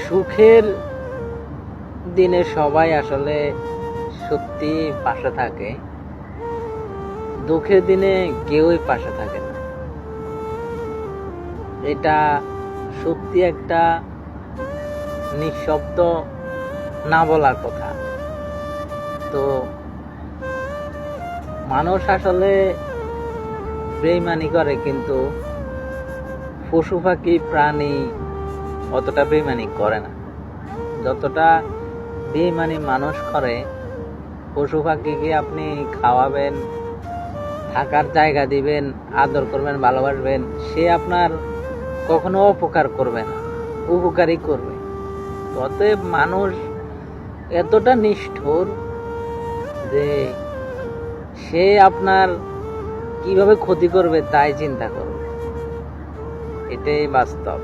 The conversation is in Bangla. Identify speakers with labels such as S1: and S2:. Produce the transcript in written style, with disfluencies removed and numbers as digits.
S1: সুখের দিনে সবাই আসলে সত্যি পাশে থাকে, দুঃখের দিনে কেউই পাশে থাকে না। এটা সত্যি একটা নিঃশব্দ না বলার কথা। তো মানুষ আসলে বেইমানি করে, কিন্তু পশু পাখি প্রাণী অতটা বেইমানি করে না যতটা বেইমানি মানুষ করে। পশু পাখিকে আপনি খাওয়াবেন, থাকার জায়গা দিবেন, আদর করবেন, ভালোবাসবেন, সে আপনার কখনো অপকার করবে না, উপকারই করবে। অতএব মানুষ এতটা নিষ্ঠুর যে সে আপনার কিভাবে ক্ষতি করবে তাই চিন্তা করবে। এটাই বাস্তব।